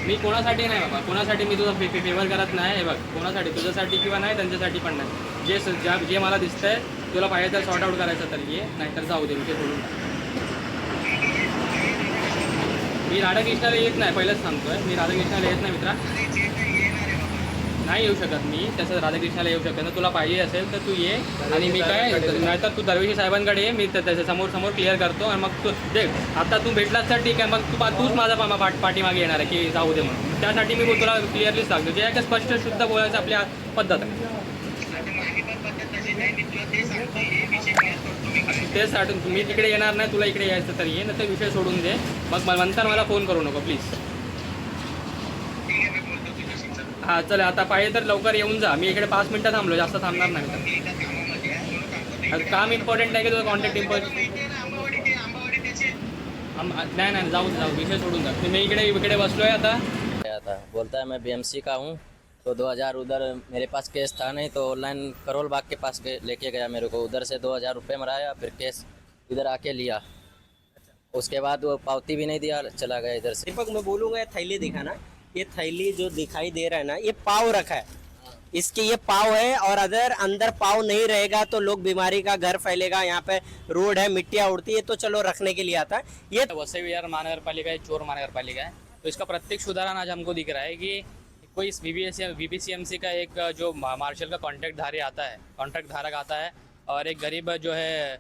मी कोणासाठी नाही बाबा, कोणासाठी मी तुझा फेवर करत नाही. हे बघ, कोणासाठी, तुझ्यासाठी किंवा नाही, त्यांच्यासाठी पण नाही. जे मला दिसतंय तुला पाहिजे तर सॉर्ट आउट करायचं तर ये, नाहीतर जाऊ दे, विषय सोडून टाक. मी राधाकृष्णाला येत नाही, पहिलंच सांगतोय, मी राधाकृष्णाला येत नाही मित्रा. नाही येऊ शकत मी तसं राधाकृष्णाला येऊ शकत ना. तुला पाहिजे असेल तर तू ये आणि मी काय नाहीतर तू दरवेशी साहेबांकडे ये, मी त्याच्या समोर सुद्धा करतो. आणि मग तू देख, आता तू भेटलास तर ठीक आहे, मग तूच माझा पाठीमागे येणार आहे की जाऊ दे म्हणून. त्यासाठी मी तुला क्लिअरली सांगतो, जे आहे का स्पष्ट शुद्ध बोलायचं आपल्या पद्धत आहे. तेच साठून मी तिकडे येणार नाही, तुला इकडे यायचं तर ये, नाही तर विषय सोडून दे. मग नंतर मला फोन करू नको प्लीज. हां चल, आता पाहिजे तर लवकर येऊन जा. मी इकडे 5 मिनटं थांबलो, जास्त थांबणार नाही. तर काम इम्पॉर्टंट आहे की तुझं कॉन्टॅक्ट इम्पॉर्टंट नाही, जाऊ विषय सोडून जा. मी इकडे बसलो आहे आता. बोलता है मैं बीएमसी का हूँ, तो 2000 उधर मेरे पास केस था नहीं, तो ऑनलाइन करोल बाग के पास लेके गया मेरे को, उधर से 2000 रुपये मराया, फिर केस इधर आके लिया. उसके बाद वो पावती भी नहीं दिया, चला गया इधर से. दीपक मैं बोलूँगा थैली दिखाना, ये थैली जो दिखाई दे रहा है ना, ये पाव रखा है, इसके ये पाव है. और अगर अंदर पाव नहीं रहेगा तो लोग बीमारी का घर फैलेगा. यहाँ पे रोड है, मिट्टियाँ उड़ती है, तो चलो रखने के लिए आता है. ये वसई विहार महानगर पालिका है, चोर महानगर पालिका है, तो इसका प्रत्येक सुधारण आज हमको दिख रहा है कि कोई इस VPCMC का एक जो मार्शल का कॉन्ट्रैक्ट धारक आता है और एक गरीब जो है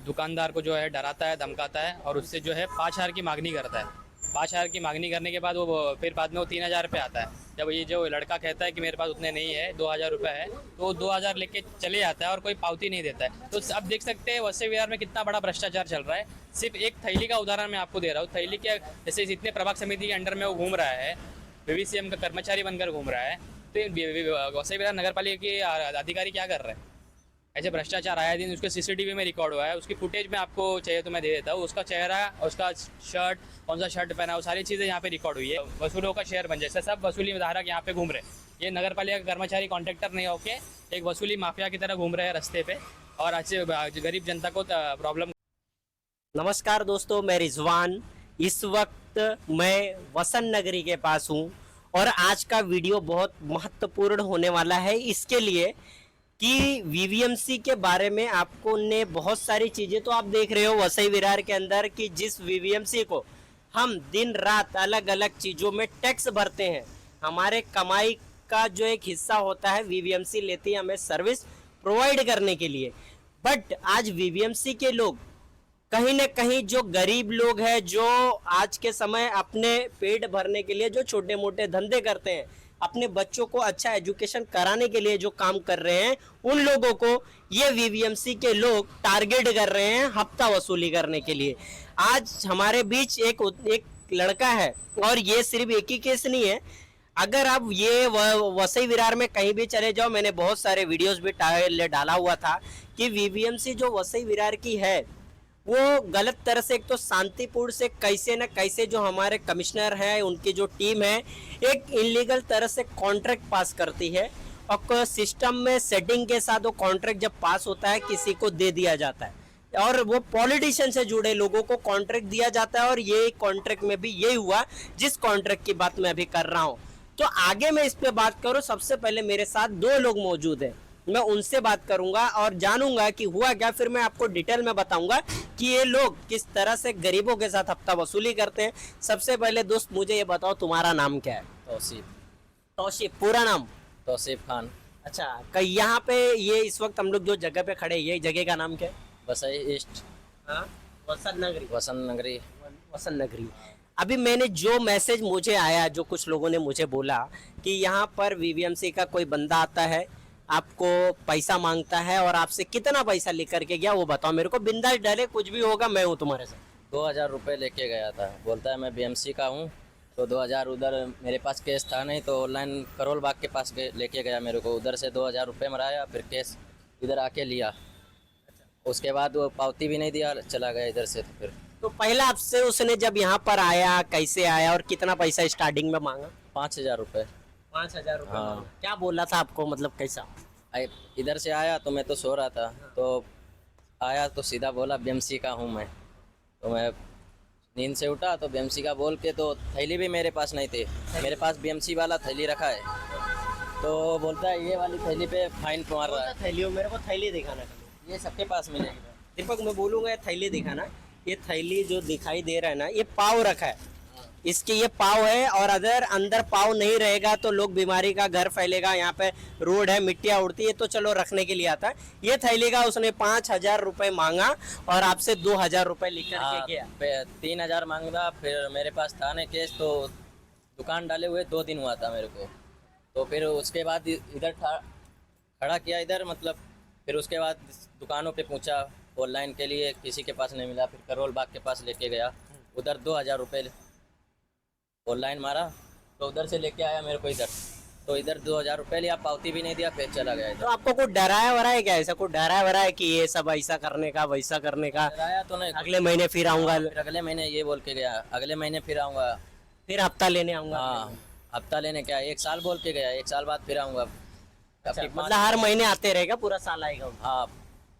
दुकानदार को जो है डराता है, धमकाता है और उससे जो है 5,000 की मांगनी करता है. 5,000 की मांगनी करने के बाद वो फिर बाद में वो 3,000 रुपये आता है. जब ये जो लड़का कहता है कि मेरे पास उतने नहीं है, 2,000 रुपये है, तो वो 2,000 लेके चले जाता है और कोई पावती नहीं देता है. तो अब देख सकते हैं वसई विहार में कितना बड़ा भ्रष्टाचार चल रहा है. सिर्फ एक थैली का उदाहरण मैं आपको दे रहा हूँ. थैली के जैसे जितने प्रभाग समिति के अंडर में वो घूम रहा है, VVCM का कर्मचारी बनकर घूम रहा है, तो वसई विहार नगर पालिका के अधिकारी क्या कर रहे हैं? ऐसे भ्रष्टाचार आया दिन उसके CCTV में रिकॉर्ड हुआ है. उसकी फुटेज में आपको चाहिए तो मैं दे देता हूँ. उसका चेहरा, उसका शर्ट, कौन सा शर्ट पहना, वो सारी चीज़ें यहाँ पे रिकॉर्ड हुई है. वसूलों का शेयर बन जैसे सब वसूली धारक यहाँ पे घूम रहे. ये नगर पालिका के कर्मचारी कॉन्ट्रैक्टर नहीं होके एक वसूली माफिया की तरह घूम रहे हैं रास्ते पे और अच्छे गरीब जनता को प्रॉब्लम. नमस्कार दोस्तों, मैं रिजवान. इस वक्त मैं वसंत नगरी के पास हूँ और आज का वीडियो बहुत महत्वपूर्ण होने वाला है इसके लिए कि VVMC के बारे में आपको ने बहुत सारी चीज़ें तो आप देख रहे हो वसई विहार के अंदर कि जिस VVMC को हम दिन रात अलग अलग चीज़ों में टैक्स भरते हैं, हमारे कमाई का जो एक हिस्सा होता है VVMC लेती है हमें सर्विस प्रोवाइड करने के लिए. बट आज VVMC के लोग कहीं ना कहीं जो गरीब लोग हैं, जो आज के समय अपने पेट भरने के लिए जो छोटे मोटे धंधे करते हैं, अपने बच्चों को अच्छा एजुकेशन कराने के लिए जो काम कर रहे हैं, उन लोगों को ये VVMC के लोग टारगेट कर रहे हैं हफ्ता वसूली करने के लिए. आज हमारे बीच एक लड़का है और ये सिर्फ एक ही केस नहीं है. अगर आप ये वसई विहार में कहीं भी चले जाओ, मैंने बहुत सारे वीडियोस भी डाला हुआ था कि VVMC जो वसई विहार की है वो गलत तरह से, एक तो शांतिपूर्ण से कैसे न कैसे जो हमारे कमिश्नर है, उनकी जो टीम है, एक इलीगल तरह से कॉन्ट्रैक्ट पास करती है और सिस्टम में सेटिंग के साथ वो कॉन्ट्रैक्ट जब पास होता है किसी को दे दिया जाता है और वो पॉलिटिशियन से जुड़े लोगों को कॉन्ट्रैक्ट दिया जाता है. और ये कॉन्ट्रैक्ट में भी यही हुआ जिस कॉन्ट्रैक्ट की बात मैं अभी कर रहा हूँ. तो आगे मैं इस पे बात करूँ, सबसे पहले मेरे साथ 2 लोग मौजूद हैं, मैं उनसे बात करूंगा और जानूंगा कि हुआ क्या. फिर मैं आपको डिटेल में बताऊंगा कि ये लोग किस तरह से गरीबों के साथ हफ्ता वसूली करते हैं. सबसे पहले दोस्त मुझे ये बताओ, तुम्हारा नाम क्या है? तौसीफ. पूरा नाम? तौसीफ खान. अच्छा, कहीं यहाँ पे ये इस वक्त हम लोग जो जगह पे खड़े, ये जगह का नाम क्या है? वसई ईस्ट. हाँ, वसंत नगरी. वसंत नगरी. अभी मैंने जो मैसेज मुझे आया, जो कुछ लोगों ने मुझे बोला कि यहाँ पर VVMC का कोई बंदा आता है, आपको पैसा मांगता है और आपसे कितना पैसा लेकर के गया वो बताओ मेरे को. बिंदास डरे, कुछ भी होगा मैं हूँ तुम्हारे साथ. 2000 रुपये लेके गया था. बोलता है मैं BMC का हूँ, तो 2000 उधर मेरे पास केस था नहीं, तो ऑनलाइन करोल बाग के पास लेके गया मेरे को, उधर से 2000 रुपये मराया, फिर केस इधर आके लिया. उसके बाद वो पावती भी नहीं दिया, चला गया इधर से. तो पहला आपसे उसने जब यहाँ पर आया, कैसे आया और कितना पैसा स्टार्टिंग में मांगा? 5,000 रुपये. 5,000 रुपये. हाँ. क्या बोला था आपको, मतलब कैसा? इधर से आया तो मैं तो सो रहा था, तो आया तो सीधा बोला BMC का हूँ मैं. तो मैं नींद से उठा तो बीएमसी का बोल के, तो थैली भी मेरे पास नहीं थे, मेरे पास बीएमसी वाला थैली रखा है, तो बोलता है ये वाली थैली पे फाइन मार रहा है। थैली मेरे को थैली दिखाना कभी। ये सबके पास मिलेगी। दीपक मैं बोलूंगा ये थैली दिखाना। ये थैली जो दिखाई दे रहा है ना, ये पाव रखा है, इसके ये पाव है, और अगर अंदर पाव नहीं रहेगा तो लोग बीमारी का घर फैलेगा। यहाँ पे रोड है, मिट्टियाँ उड़ती है, तो चलो रखने के लिए आता है। ये थैली का उसने 5,000 रुपए मांगा और आपसे 2,000 रुपए लेकर के गया। 3,000 मांगा, फिर मेरे पास था नहीं केस, तो दुकान डाले हुए 2 दिन हुआ था मेरे को, तो फिर उसके बाद इधर खड़ा किया इधर, मतलब फिर उसके बाद दुकानों पे पूछा ऑनलाइन के लिए, किसी के पास नहीं मिला, फिर करोल बाग के पास लेके गया, उधर 2,000 रुपये ऑनलाइन मारा, तो उधर से लेके आया मेरे को इधर, तो इधर 2,000 रुपये लिया, पावती भी नहीं दिया, फिर चला गया तो इधर। आपको कुछ डराया वराया क्या? ऐसा कुछ डराया वराया कि ये सब ऐसा करने का वैसा करने का? डराया तो नहीं, अगले महीने फिर आऊंगा, फिर अगले महीने ये बोल के गया, अगले महीने फिर आऊँगा। फिर हफ्ता लेने आऊंगा। हाँ, हफ्ता लेने क्या, 1 साल बोल के गया, 1 साल बाद फिर आऊँगा। अच्छा, मतलब हर महीने आते रहेगा, पूरा साल आएगा। हाँ।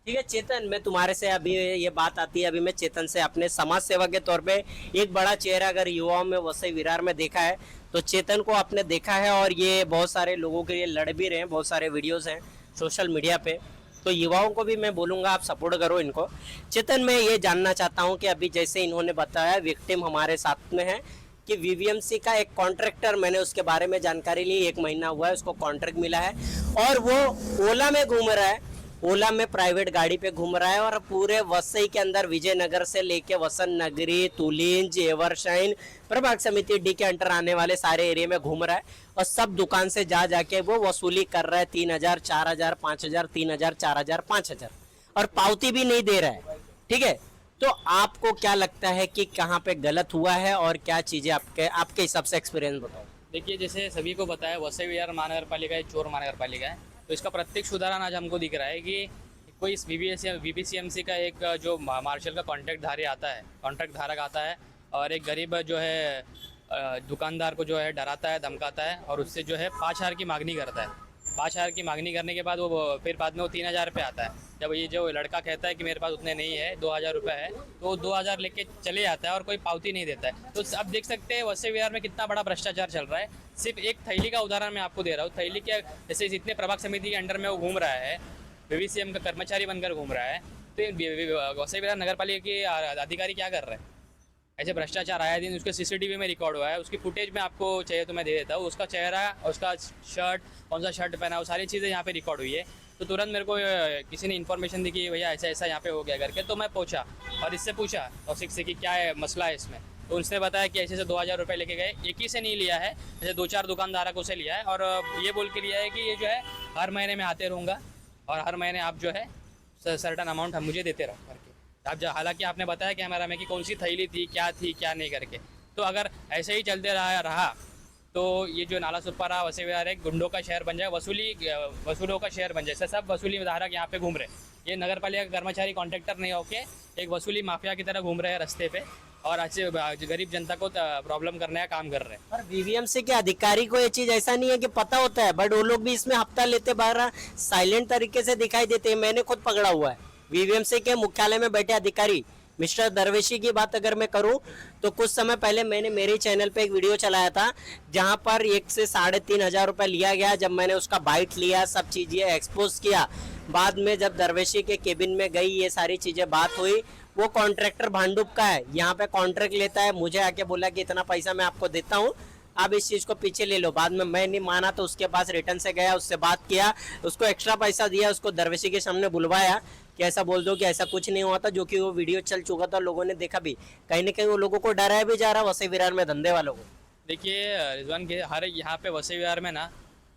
ठीक है चेतन, मैं तुम्हारे से अभी ये बात आती है, अभी मैं चेतन से अपने समाज सेवा के तौर पे एक बड़ा चेहरा अगर युवाओं में वसई विरार में देखा है तो चेतन को आपने देखा है, और ये बहुत सारे लोगों के लिए लड़ भी रहे हैं, बहुत सारे वीडियोस हैं सोशल मीडिया पे, तो युवाओं को भी मैं बोलूँगा आप सपोर्ट करो इनको। चेतन, मैं ये जानना चाहता हूँ कि अभी जैसे इन्होंने बताया विक्टिम हमारे साथ में है कि वीवीएमसी का एक कॉन्ट्रैक्टर, मैंने उसके बारे में जानकारी ली, 1 महीना हुआ है उसको कॉन्ट्रैक्ट मिला है, और वो ओला में घूम रहा है, ओला में प्राइवेट गाड़ी पे घूम रहा है, और पूरे वसई के अंदर विजयनगर से लेके वसंत नगरी, तुलिंज, एवरशाइन, प्रभाग समिति डी के अंडर आने वाले सारे एरिया में घूम रहा है, और सब दुकान से जा जाके वो वसूली कर रहा है 3,000, 4,000, 5,000, 3,000, 4,000, 5,000, और पावती भी नहीं दे रहा है। ठीक है, तो आपको क्या लगता है कि कहाँ पे गलत हुआ है और क्या चीजें आपके हिसाब से एक्सपीरियंस बताओ। देखिए, जैसे सभी को पता है वसई विहार महानगर पालिका एक चोर महानगर पालिका है, तो इसका प्रत्येक सुधारण आज हमको दिख रहा है कि कोई इस वीपीसीएमसी का एक जो मार्शल का कॉन्ट्रैक्ट धारक आता है और एक गरीब जो है दुकानदार को जो है डराता है, धमकाता है, और उससे जो है 5,000 की मांगनी करता है। 5,000 की मांगनी करने के बाद वो फिर बाद में वो 3,000 रुपये आता है। जब ये जो लड़का कहता है कि मेरे पास उतने नहीं है, 2,000 रुपये है, तो वो 2,000 लेके चले जाता है और कोई पावती नहीं देता है। तो अब देख सकते हैं वसई विहार में कितना बड़ा भ्रष्टाचार चल रहा है। सिर्फ एक थैली का उदाहरण मैं आपको दे रहा हूँ। थैली के जैसे जितने प्रभाग समिति के अंडर में वो घूम रहा है, वीवीसीएम का कर्मचारी बनकर घूम रहा है, तो वसई विहार नगर पालिका के अधिकारी क्या कर रहे हैं? ऐसे भ्रष्टाचार आए दिन उसके सीसीटीवी में रिकॉर्ड हुआ है, उसकी फुटेज में आपको चाहिए तो मैं दे देता हूँ, उसका चेहरा, उसका शर्ट, कौन सा शर्ट पहना, वो सारी चीज़ें यहाँ पे रिकॉर्ड हुई है। तो तुरंत मेरे को किसी ने इन्फॉर्मेशन दी कि भैया ऐसा ऐसा यहाँ पे हो गया करके, तो मैं पहुँचा और इससे पूछा तौसिक से कि क्या है मसला है इसमें, तो उसने बताया कि ऐसे 2,000 रुपये लेके गए, एक ही से नहीं लिया है, जैसे 2-4 दुकानदारों से लिया है, और ये बोल के लिया है कि ये जो है हर महीने में आते रहूँगा और हर महीने आप जो है सर्टन अमाउंट हम मुझे देते रहो करके। आप हालांकि आपने बताया कि हमारा में कि कौन सी थैली थी क्या नहीं करके, तो अगर ऐसे ही चलते रहा तो ये जो नाला सुपारा वसई विहार एक गुंडों का शहर बन जाए, वसूलों का शहर बन जाए। सब वसूली धारक यहाँ पे घूम रहे, ये नगर पालिका का कर्मचारी कॉन्ट्रैक्टर नहीं होके एक वसूली माफिया की तरह घूम रहे हैं रास्ते पे, और अच्छे गरीब जनता को प्रॉब्लम करने का काम कर रहे हैं। पर वीवीएमसी के अधिकारी को ये चीज ऐसा नहीं है कि पता होता है, बट वो लोग भी इसमें हफ्ता लेते बाहर साइलेंट तरीके से दिखाई देते हैं। मैंने खुद पकड़ा हुआ है वीवीएमसी के मुख्यालय में बैठे अधिकारी मिस्टर दरवेशी की बात अगर मैं करूं तो कुछ समय पहले मैंने मेरे चैनल पे एक वीडियो चलाया था जहां पर 1 से 3,500 रुपये लिया गया। जब मैंने उसका बाइट लिया, सब चीजें एक्सपोज किया, बाद में जब दरवेशी के केबिन में गई, ये सारी चीजें बात हुई, वो कॉन्ट्रैक्टर भांडुप का है, यहाँ पे कॉन्ट्रैक्ट लेता है, मुझे आके बोला कि इतना पैसा मैं आपको देता हूँ, आप इस चीज को पीछे ले लो। बाद में मैं नहीं माना तो उसके पास रिटर्न से गया, उससे बात किया, उसको एक्स्ट्रा पैसा दिया, उसको दरवेशी के सामने बुलवाया कि ऐसा बोल दो कि ऐसा कुछ नहीं हुआ था, जो कि वो वीडियो चल चुका था, लोगों ने देखा भी। कहीं ना कहीं वो लोगों को डराया भी जा रहा वसई विहार में धंधे वालों को। देखिए रिजवान के हर यहाँ पे वसई विहार में ना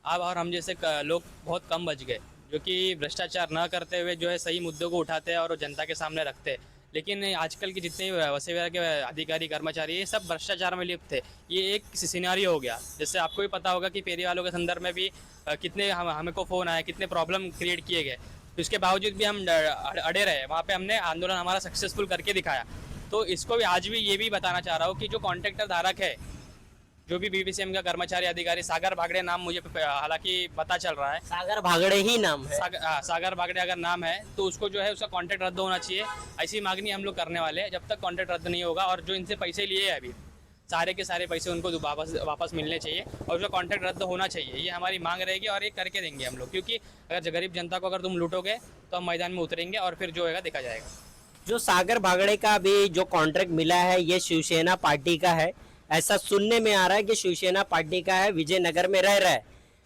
अब और हम जैसे लोग बहुत कम बच गए, जो कि भ्रष्टाचार न करते हुए जो है सही मुद्दों को उठाते हैं और जनता के सामने रखते हैं। लेकिन आजकल के जितने वसई विहार के अधिकारी कर्मचारी ये सब भ्रष्टाचार में लिप्त थे। ये एक सिनेरियो हो गया, जैसे आपको भी पता होगा कि फेरी वालों के संदर्भ में भी कितने हमें को फ़ोन आए, कितने प्रॉब्लम क्रिएट किए गए, तो इसके बावजूद भी हम अड़े रहे, वहाँ पे हमने आंदोलन हमारा सक्सेसफुल करके दिखाया। तो इसको भी आज भी ये भी बताना चाह रहा हूँ कि जो कॉन्ट्रैक्टर धारक है जो भी बीबीसीएम का कर्मचारी अधिकारी सागर भागड़े नाम मुझे हालांकि पता चल रहा है, सागर भागड़े ही नाम है। सागर भागड़े अगर नाम है तो उसको जो है उसका कॉन्ट्रैक्ट रद्द होना चाहिए। ऐसी मांगनी हम लोग करने वाले हैं जब तक कॉन्ट्रैक्ट रद्द नहीं होगा। और जो इनसे पैसे लिए हैं अभी, सारे के सारे पैसे उनको वापस मिलने चाहिए और उसका कॉन्ट्रैक्ट रद्द होना चाहिए। ये हमारी मांग रहेगी और ये करके देंगे हम लोग, क्योंकि अगर गरीब जनता को अगर तुम लूटोगे तो हम मैदान में उतरेंगे और फिर जो होगा देखा जाएगा। जो सागर भागड़े का अभी जो कॉन्ट्रैक्ट मिला है ये शिवसेना पार्टी का है, ऐसा सुनने में आ रहा है कि शिवसेना पार्टी का है, विजयनगर में रह रहा है,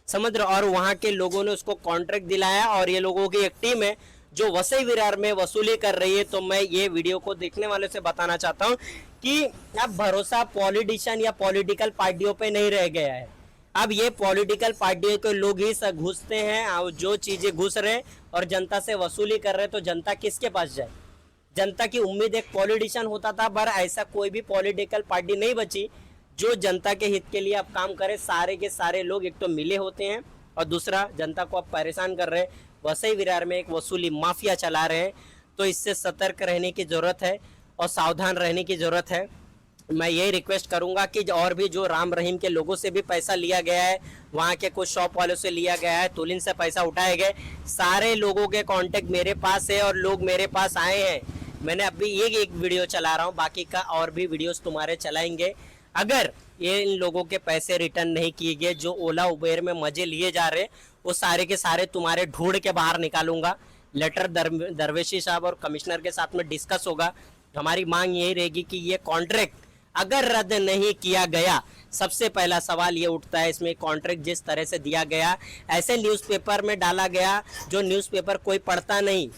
समझ रहे, और वहां के लोगों ने उसको कॉन्ट्रैक्ट दिलाया और ये लोगों की एक टीम है जो वसई विरार में वसूली कर रही है। तो मैं ये वीडियो को देखने वालों से बताना चाहता हूँ कि अब भरोसा पॉलिटिशियन या पॉलिटिकल पार्टियों पे नहीं रह गया है। अब ये पॉलिटिकल पार्टियों के लोग ही घुसते हैं और जो चीजें घुस रहे और जनता से वसूली कर रहे, तो जनता किसके पास जाए? जनता की उम्मीद एक पॉलिटिशियन होता था, पर ऐसा कोई भी पॉलिटिकल पार्टी नहीं बची जो जनता के हित के लिए अब काम करे। सारे के सारे लोग एक तो मिले होते हैं और दूसरा जनता को अब परेशान कर रहे हैं। वसई विरार में एक वसूली माफिया चला रहे हैं, तो इससे सतर्क रहने की जरूरत है और सावधान रहने की जरूरत है। मैं यही रिक्वेस्ट करूंगा कि और भी जो राम रहीम के लोगों से भी पैसा लिया गया है, वहाँ के कुछ शॉप वालों से लिया गया है, तुलिन से पैसा उठाए गए, सारे लोगों के कांटेक्ट मेरे पास है और लोग मेरे पास आए हैं। मैंने अभी एक वीडियो चला रहा हूँ, बाकी का और भी वीडियोस तुम्हारे चलाएंगे। अगर ये इन लोगों के पैसे रिटर्न नहीं किए गए, जो ओला उबेर में मजे लिए जा रहे, वो सारे के सारे तुम्हारे ढूंढ के बाहर निकालूंगा। लेटर दरवेशी साहब और कमिश्नर के साथ में डिस्कस होगा। हमारी मांग यही रहेगी कि ये कॉन्ट्रैक्ट अगर रद्द नहीं किया गया, सबसे पहला सवाल ये उठता है, इसमें कॉन्ट्रैक्ट जिस तरह से दिया गया, ऐसे न्यूज़पेपर में डाला गया जो न्यूज़पेपर कोई पढ़ता नहीं,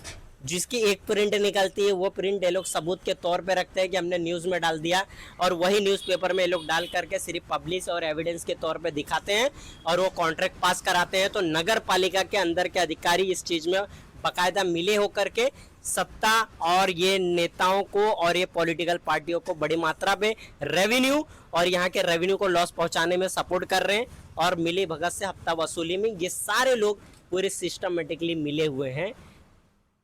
जिसकी एक प्रिंट निकलती है, वो प्रिंट ये लोग सबूत के तौर पे रखते हैं कि हमने न्यूज़ में डाल दिया, और वही न्यूज़पेपर में ये लोग डाल करके सिर्फ पब्लिश और एविडेंस के तौर पे दिखाते हैं और वो कॉन्ट्रैक्ट पास कराते हैं। तो नगर पालिका के अंदर के अधिकारी इस चीज़ में बाकायदा मिले होकर के सत्ता और ये नेताओं को और ये पॉलिटिकल पार्टियों को बड़ी मात्रा में रेवेन्यू और यहाँ के रेवेन्यू को लॉस पहुँचाने में सपोर्ट कर रहे हैं और मिली भगत से हफ्ता वसूली में ये सारे लोग पूरे सिस्टमेटिकली मिले हुए हैं।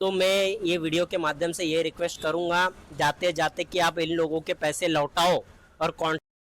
तो मैं ये वीडियो के माध्यम से ये रिक्वेस्ट करूंगा जाते जाते कि आप इन लोगों के पैसे लौटाओ और